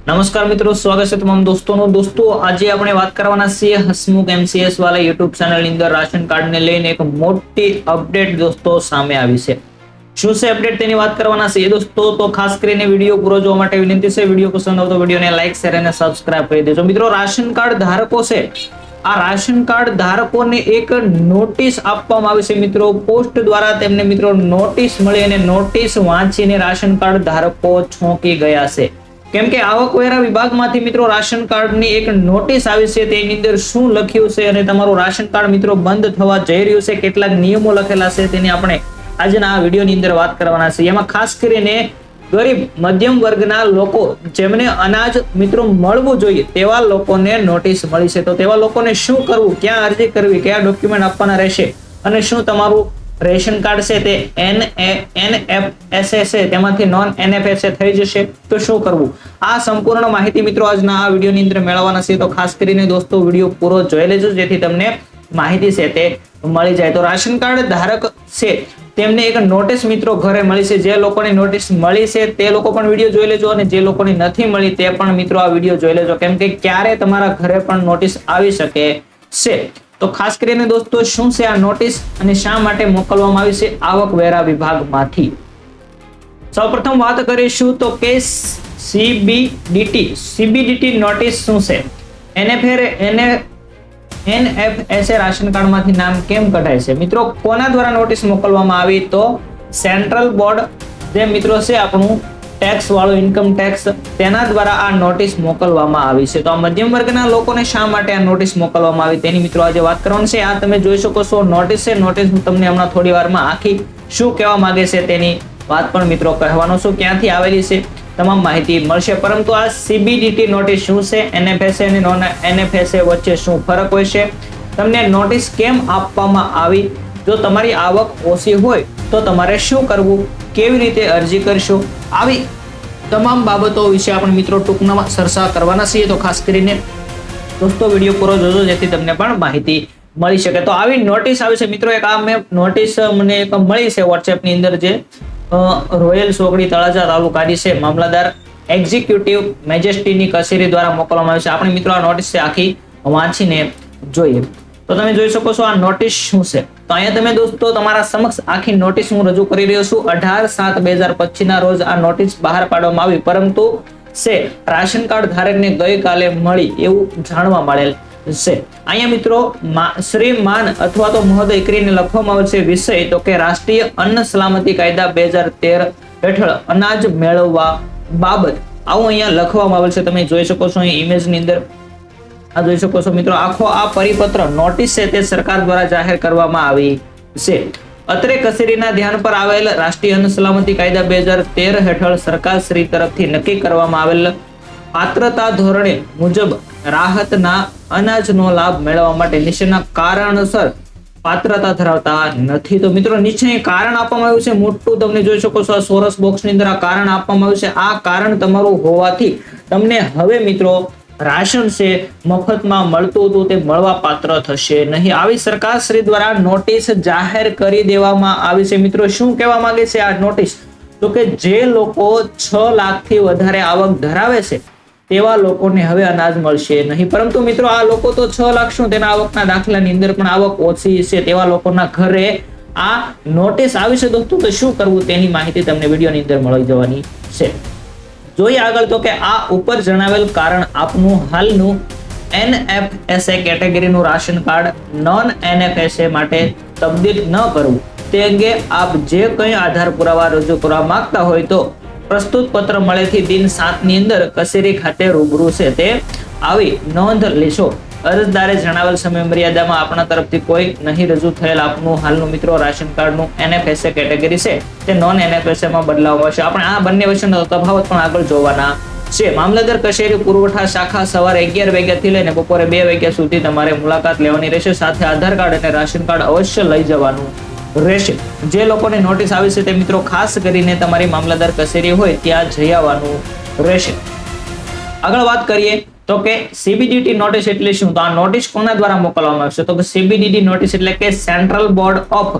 नमस्कार मित्रों, स्वागत है तमाम दोस्तों नो। दोस्तों आज આપણે વાત કરવાના છીએ હસમુખ MCS વાળા YouTube ચેનલ ની અંદર રાશન કાર્ડ ને લઈને એક મોટી અપડેટ દોસ્તો સામે આવી છે। શું છે અપડેટ તેની વાત કરવાના છે દોસ્તો, તો ખાસ કરીને વિડિયો પૂરો જોવા માટે વિનંતી છે। વિડિયો પસંદ આવે તો વિડિયોને લાઈક શેર અને સબસ્ક્રાઇબ કરી દેજો। મિત્રો રાશન કાર્ડ ધારકો છે, આ રાશન કાર્ડ ધારકોને એક નોટિસ આપવામાં આવી છે। મિત્રો પોસ્ટ દ્વારા તેમને મિત્રો નોટિસ મળી અને નોટિસ વાંચીને રાશન કાર્ડ ધારકો ચોંકી ગયા છે। કેમ કે આવકવેરા વિભાગમાંથી મિત્રો રાશન કાર્ડની એક નોટિસ આવી છે। તેની અંદર શું લખ્યું છે અને તમારું રાશન કાર્ડ મિત્રો બંધ થવા જઈ રહ્યું છે, કેટલાક નિયમો લખેલા છે તેની આપણે આજના આ વિડીયોની અંદર વાત કરવાના છે। એમાં ખાસ કરીને ગરીબ મધ્યમ વર્ગના લોકો જેમને અનાજ મિત્રો મળવું જોઈએ તેવા લોકોને નોટિસ મળી છે। તો તેવા લોકોને શું કરવું, ક્યાં અરજી કરવી, કયા ડોક્યુમેન્ટ આપવાના રહેશે અને શું તમારું રેશન કાર્ડ છે તે NFSA છે તેમાંથી નોન NFSA થઈ જશે તો શું કરવું, આ સંપૂર્ણ માહિતી મિત્રો આજના આ વિડીયોની અંદર મેળવવાના છે। તો ખાસ કરીને દોસ્તો વિડીયો પૂરો જોઈ લેજો જેથી તમને માહિતી છે તે મળી જાય। તો રાશન કાર્ડ ધારક છે તેમને એક નોટિસ મિત્રો ઘરે મળી છે। જે લોકોની નોટિસ મળી છે તે લોકો પણ વિડીયો જોઈ લેજો અને જે લોકોની નથી મળી તે પણ મિત્રો આ વિડીયો જોઈ લેજો, કેમ કે ક્યારે તમારા ઘરે પણ નોટિસ આવી શકે છે। તો ખાસ કરીને દોસ્તો શું છે આ નોટિસ અને શા માટે મોકલવામાં આવી છે આવકવેરા વિભાગમાંથી। સૌપ્રથમ વાત કરીશું તો કે CBDT નોટિસ શું છે, NFSA રાશન કાર્ડમાંથી નામ કેમ કઢાય છે। મિત્રો કોના દ્વારા નોટિસ મોકલવામાં આવી, તો સેન્ટ્રલ બોર્ડ જે મિત્રો છે આપણું ટેક્સ વાળું ઇન્કમ ટેક્સ, તેના દ્વારા આ નોટિસ મોકલવામાં આવી છે। તો આ મધ્યમ વર્ગના લોકોને શા માટે આ નોટિસ મોકલવામાં આવી તેની મિત્રો આજે વાત કરવાની છે। આ તમે જોઈ શકો છો નોટિસ છે, નોટિસ હું તમને હમણાં થોડી વારમાં આખી શું કહેવા માંગે છે તેની વાત પણ મિત્રો કહેવાનો છું, ક્યાંથી આવેલી છે તમામ માહિતી મળશે। પરંતુ આ CBDT નોટિસ શું છે, NFSA અને નોન NFSA વચ્ચે શું ફરક હોય છે, તમને નોટિસ કેમ આપવામાં આવી, જો તમારી આવક ઓછી હોય તો તમારે શું કરવું, કેવી રીતે અરજી કરશો, આવી તમામ બાબતો વિશે આપણે મિત્રો ટૂંકમાં ચર્ચા કરવાના છીએ। તો ખાસ કરીને દોસ્તો વિડીયો પૂરો જોજો જેથી તમને પણ માહિતી મળી શકે। તો આવી નોટિસ આવી છે મિત્રો, એક આ મેં નોટિસ મને એક મળી છે WhatsApp ની અંદર, જે રોયલ સોગડી તળાજા તાલુકાની છે, મામલતદાર એક્ઝિક્યુટિવ મેજેસ્ટીની કચેરી દ્વારા મોકલવામાં આવી છે। આપણે મિત્રો આ નોટિસ છે આખી વાંચીને જોઈએ। તો તમે જોઈ શકો છો આ નોટિસ શું છે। તો અહીંયા તમે દોસ્તો તમારા સમક્ષ આખી નોટિસ હું રજૂ કરી રહ્યો છું। 18/7/2025 ના રોજ આ નોટિસ બહાર પાડવામાં આવી, પરંતુ છે રાશન કાર્ડ ધારકને ગઈકાલે મળી એવું જાણવા મળેલ છે। અહીંયા મિત્રો શ્રીમાન અથવા તો મહોદય કરીને લખવામાં આવે છે વિષય, તો કે રાષ્ટ્રીય અન્ન સલામતી કાયદા 2013 હેઠળ અનાજ મેળવવા બાબત આવું અહીંયા લખવામાં આવેલ છે। તમે જોઈ શકો છો અહીં ઇમેજ ની અંદર આ જોઈ શકો છો મિત્રો, આખો આ પરિપત્ર નોટિસ છે તે સરકાર દ્વારા જાહેર કરવામાં આવી છે। અત્રે કચેરીના ધ્યાન પર આવેલ રાષ્ટ્રીય અન્ન સલામતી કાયદા 2013 હેઠળ સરકાર શ્રી તરફથી નક્કી કરવામાં આવેલ પાત્રતા ધોરણે મુજબ રાહતના અનાજનો લાભ મેળવવા માટે નીચેના કારણસર પાત્રતા ધરાવતા નથી। તો મિત્રો નીચે કારણ આપવામાં આવ્યું છે મોટું, તમને જોઈ શકો છો આ સોરસ બોક્સ ની અંદર આ કારણ આપવામાં આવ્યું છે। આ કારણ તમારું હોવાથી તમને હવે મિત્રો રાશન છે મફતમાં મળતું હતું તે મળવા પાત્ર થશે નહીં, આવી સરકાર શ્રી દ્વારા નોટિસ જાહેર કરી દેવામાં આવી છે। મિત્રો શું કહેવા માંગે છે આ નોટિસ, તો કે જે લોકો 6 લાખથી વધારે આવક ધરાવે છે તેવા લોકોને હવે અનાજ મળશે નહીં, પરંતુ મિત્રો આ લોકો તો 6 લાખ શું તેના આવકના દાખલાની અંદર પણ આવક ઓછી છે તેવા લોકોના ઘરે આ નોટિસ આવી છે દોસ્તો। તો શું કરવું તેની માહિતી તમને વિડીયોની અંદર મળી જવાની છે। જોઈએ આગળ, તો કે આ ઉપર જણાવેલ કારણ આપનું હાલનું NFSA કેટેગરીનું રાશન કાર્ડ નોન NFSA માટે તબદીલ ન કરવું તે અંગે આપ જે કંઈ આધાર પુરાવા રજૂ કરવા માંગતા હોય તો પ્રસ્તુત પત્ર મળેથી દિન 7 ની અંદર કચેરી ખાતે રૂબરૂ છે તે આવી નોંધ લેશો। અરજદારે જણાવેલ સમય મર્યાદામાં આપણા તરફથી કોઈ નહીં રજૂ થયેલ આપનું હાલનું મિત્રો રાશન કાર્ડનું NFSA કેટેગરી છે તે નોન NFSA માં બદલાવવામાં આવશે। આપણે આ બંને વચ્ચેનો તફાવત પણ આગળ જોવાના છે। મામલતદાર કચેરી પુરવઠા શાખા સવારે 11 વાગ્યાથી લઈને બપોરે 2 વાગ્યા સુધી તમારે મુલાકાત લેવાની રહેશે। સાથે આધાર કાર્ડ અને રાશન કાર્ડ અવશ્ય લઈ જવાનું રહેશે। જે લોકોને નોટિસ આવી છે તે મિત્રો ખાસ કરીને તમારી મામલતદાર કચેરી હોય ત્યાં જઈ આવવાનું રહેશે। આગળ વાત કરીએ તો કે CBDT નોટિસ એટલે શું, તો આ નોટિસ કોના દ્વારા મોકલવામાં આવશે, તો કે CBDT નોટિસ એટલે કે central board of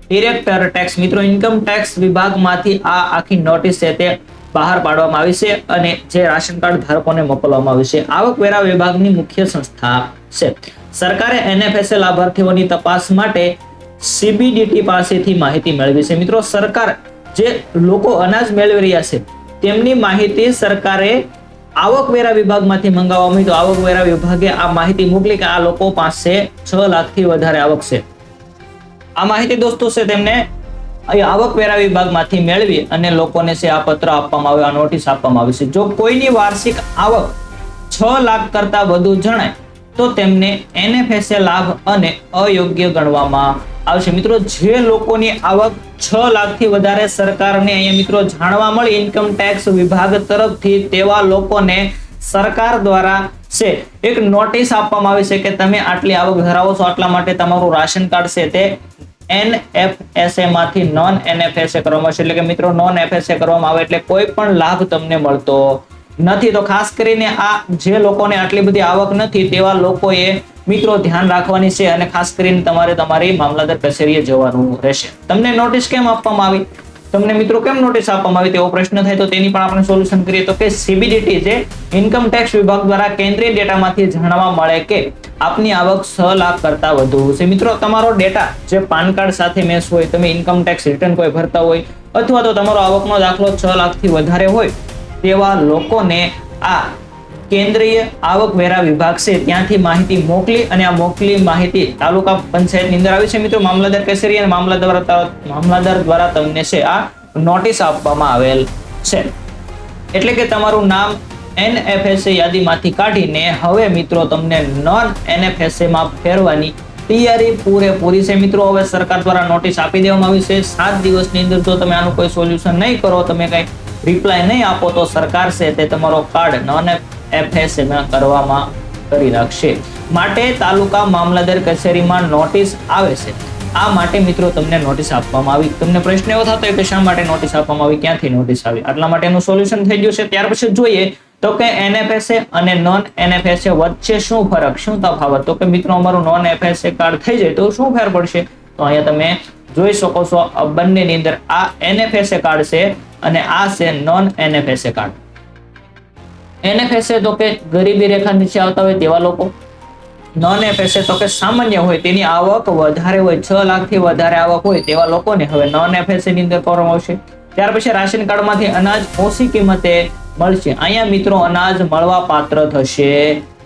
director tax, મિત્રો ઇન્કમ ટેક્સ વિભાગમાંથી આ આખી નોટિસ છે તે બહાર પાડવામાં આવી છે અને જે રાશન કાર્ડ ધારકોને મોકલવામાં આવ્યું છે. આવકવેરા વિભાગની મુખ્ય સંસ્થા છે. સરકારે NFSA લાભાર્થીઓની તપાસ માટે CBDT પાસેથી માહિતી મેળવી છે. મિત્રો, સરકાર જે લોકો અનાજ મેળવી રહ્યા છે તેમની માહિતી સરકારે આવકવેરા વિભાગમાંથી મંગાવવામાં આવી. તો આવકવેરા વિભાગે આ માહિતી મોકલી કે આ લોકો પાસે 6 લાખથી વધારે આવક છે. આ માહિતી દોસ્તો છે તેમને આવકવેરા વિભાગમાંથી મેળવી અને લોકોને છે આ પત્ર આપવામાં આવ્યો, આ નોટિસ આપવામાં આવી છે. જો કોઈની વાર્ષિક આવક 6 લાખ કરતા વધુ જણાય તો તેમને NFSA લાભ અને અયોગ્ય ગણવામાં આવશે. મિત્રો, જે લોકોની આવક 6 લાખથી વધારે સરકારને અહીંયા મિત્રો જાણવા મળી ઇન્કમ ટેક્સ વિભાગ તરફથી, તેવા લોકોને સરકાર દ્વારા છે એક નોટિસ આપવામાં આવી છે કે તમે આટલી આવક ધરાવો છો, આટલા માટે તમારું રાશન કાર્ડ છે તે NFSA માંથી નોન NFSA કરવામાં આવશે. એટલે કે મિત્રો નોન FSA કરવામાં આવે એટલે કોઈ પણ લાભ તમને મળતો નથી. તો ખાસ કરીને આ જે લોકોને આટલી બધી આવક નથી તેવા લોકોએ મિત્રો ધ્યાન રાખવાની છે અને ખાસ કરીને તમારે તમારી મામલતદાર કચેરીએ જવાનું રહેશે. તમને નોટિસ કેમ આપવામાં આવી, તમને મિત્રો કેમ નોટિસ આપવામાં આવી તેવો પ્રશ્ન થાય તો તેની પણ આપણે સોલ્યુશન કરીએ. તો કે CBDT જે ઇન્કમ ટેક્સ વિભાગ દ્વારા કેન્દ્રીય ડેટામાંથી જાણવા મળે કે આપની આવક 6 લાખ કરતા વધુ છે. મિત્રો, તમારો ડેટા જે પાન કાર્ડ સાથે મેચ હોય, તમે ઇન્કમ ટેક્સ રિટર્ન કોઈ ભરતા હોય અથવા તો તમારો આવકનો દાખલો 6 લાખથી વધારે હોય તેવા લોકોને આ કેન્દ્રીય આવકવેરા વિભાગ છે ત્યાંથી માહિતી મોકલી અને આ મોકલી માહિતી તાલુકા પંચાયતની અંદર આવી છે. મિત્રો, મામલતદાર કચેરી અને મામલતદાર દ્વારા તમને છે આ નોટિસ આપવામાં આવેલ છે. એટલે કે તમારું નામ NFSA યાદીમાંથી કાઢીને હવે મિત્રો તમને નોન NFSA માં ફેરવાની તૈયારી પૂરેપૂરી છે. મિત્રો, હવે સરકાર દ્વારા નોટિસ આપી દેવામાં આવી છે. 7 દિવસની અંદર જો તમે આનું કોઈ સોલ્યુશન નહીં કરો, તમે કઈ રિપ્લાય નહીં આપો તો સરકાર છે તે તમારો કાર્ડ નોન FSA માં કરી રાખશે. માટે તાલુકા મામલતદાર કચેરીમાં નોટિસ આવે છે. આ માટે મિત્રો તમને નોટિસ આપવામાં આવી. તમને પ્રશ્ન એવો થતો હોય કે શા માટે નોટિસ આપવામાં આવી, ક્યાંથી નોટિસ આવી, આટલા માટેનું સોલ્યુશન થઈ ગયું છે. ત્યાર પછી જોઈએ તો કે NFSA અને નોન NFSA વચ્ચે શું ફરક, શું તફાવત. તો કે મિત્રો અમારું નોન FSA કાર્ડ થઈ જાય તો શું ફેર પડશે, તો અહીંયા તમે જોઈ શકો છો બંનેની અંદર આ NFSA કાર્ડ છે અને આ છે નોન NFSA કાર્ડ. NFSA તો કે ગરીબી રેખા નીચે આવતા હોય તેવા લોકો, નોન FSA તો કે સામાન્ય હોય, તેની આવક વધારે હોય, 6 લાખથી વધારે આવક હોય તેવા લોકોને હવે નોન FSA ની અંદર કરવામાં આવશે. ત્યાર પછી રાશન કાર્ડમાંથી અનાજ ઓછી કિંમતે મળશે. અહીંયા મિત્રો અનાજ મળવા પાત્ર થશે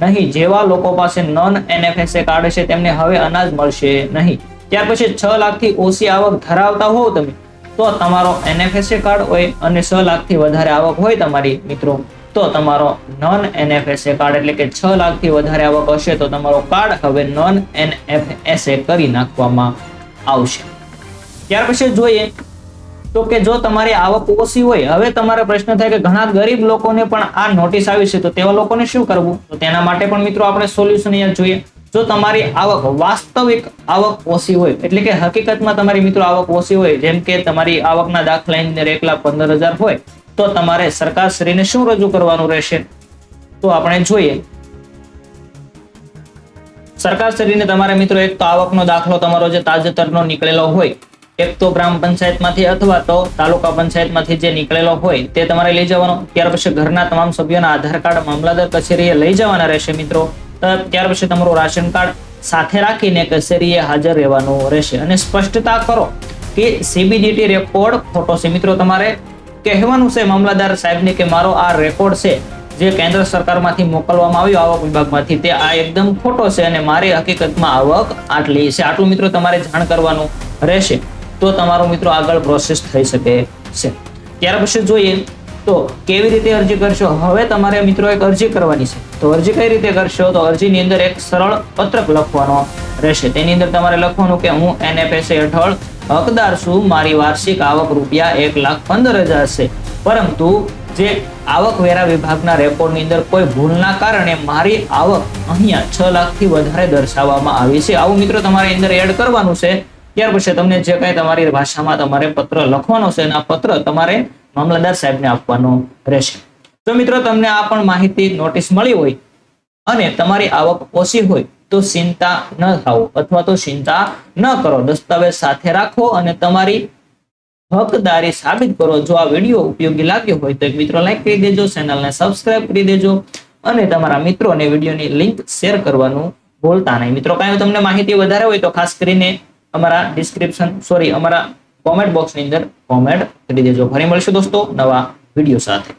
નહીં. જેવા લોકો પાસે નોન NFSA કાર્ડ છે તેમને હવે અનાજ મળશે નહીં. ત્યાર પછી 6 લાખથી ઓછી આવક ધરાવતા હોવ તમે તો તમારો NFSA કાર્ડ હોય અને 6 લાખથી વધારે આવક હોય તમારી મિત્રો તો તમારો નોન NFSA કાર્ડ એટલે કે 6 લાખથી વધારે આવક હશે તો તમારો કાર્ડ હવે નોન NFSA કરી નાખવામાં આવશે. ત્યાર પછી જોઈએ તો કે જો તમારી આવક ઓછી હોય, હવે તમારો પ્રશ્ન થાય કે ઘણા ગરીબ લોકોને પણ આ નોટિસ આવી છે તો તેવા લોકોને શું કરવું, તો તેના માટે પણ મિત્રો આપણે સોલ્યુશન અહીંયા જોઈએ. જો તમારી આવક વાસ્તવિક આવક ઓછી હોય એટલે કે હકીકતમાં તમારી મિત્રો આવક ઓછી હોય, જેમ કે તમારી આવકના દાખલાની અંદર 1,15,000 હોય તો તમારે સરકારશ્રીને શું રજૂ કરવાનું રહેશે, તો આપણે જોઈએ. સરકારશ્રીને તમારે મિત્રો એક તો આવકનો દાખલો તમારો જે તાજેતરનો નીકળેલો હોય, એક તો ગ્રામ પંચાયતમાંથી અથવા તો તાલુકા પંચાયતમાંથી જે નીકળેલો હોય તે તમારે લઈ જવાનો. ત્યાર પછી ઘરના તમામ સભ્યોના આધાર કાર્ડ મામલતદાર કચેરીએ લઈ જવાના રહેશે મિત્રો. ત્યાર પછી તમારું રાશન કાર્ડ સાથે રાખીને કચેરીએ હાજર રહેવાનું રહેશે અને સ્પષ્ટતા કરો કે CBDT રેકોર્ડ ખોટો છે. મિત્રો, તમારે કહેવાનું છે મામલતદાર સાહેબને કે મારો આ રેકોર્ડ છે જે કેન્દ્ર સરકારમાંથી મોકલવામાં આવ્યો આવક વિભાગમાંથી તે આ એકદમ ખોટો છે અને મારી હકીકતમાં આવક આટલી છે. આટલું મિત્રો તમારે જાણ કરવાનું રહેશે તો તમારું મિત્રો આગળ પ્રોસેસ થઈ શકે છે. ત્યાર પછી જોઈએ તો કેવી રીતે અરજી કરશો. હવે તમારે મિત્રો એક અરજી કરવાની છે. તો અરજી કઈ રીતે કરશો, તો અરજીની અંદર એક સરળ પત્રક લખવાનો રહેશે. તેની અંદર તમારે લખવાનું કે હું NFSA હેઠળ હકદાર છું, મારી વાર્ષિક આવક ₹1,15,000 છે, પરંતુ જે આવકવેરા વિભાગના રેકોર્ડની અંદર કોઈ ભૂલના કારણે મારી આવક અહીંયા 6 લાખથી વધારે દર્શાવવામાં આવી છે. આવું મિત્રો તમારે અંદર એડ કરવાનું છે. ત્યાર પછી તમને જે કઈ તમારી ભાષામાં તમારે પત્ર લખવાનો છે અને આ પત્ર તમારે મામલતદાર સાહેબને આપવાનો રહેશે. તો મિત્રો તમને આ પણ માહિતી નોટિસ મળી હોય અને તમારી આવક ઓછી હોય તો ચિંતા ન થાઓ અથવા તો ચિંતા ન કરો. દસ્તાવેજ સાથે રાખો અને તમારી હકદારી સાબિત કરો. જો આ વિડીયો ઉપયોગી લાગ્યો હોય તો મિત્રો લાઈક કરી દેજો, ચેનલને સબસ્ક્રાઇબ કરી દેજો અને તમારા મિત્રોને વિડીયોની લિંક શેર કરવાનું ભૂલતા નહીં. મિત્રો કાંઈ તમને માહિતી વધારે હોય તો ખાસ કરીને અમારા કોમેન્ટ બોક્સની અંદર કોમેન્ટ કરી દેજો. ફરી મળીશું દોસ્તો નવા વિડીયો સાથે.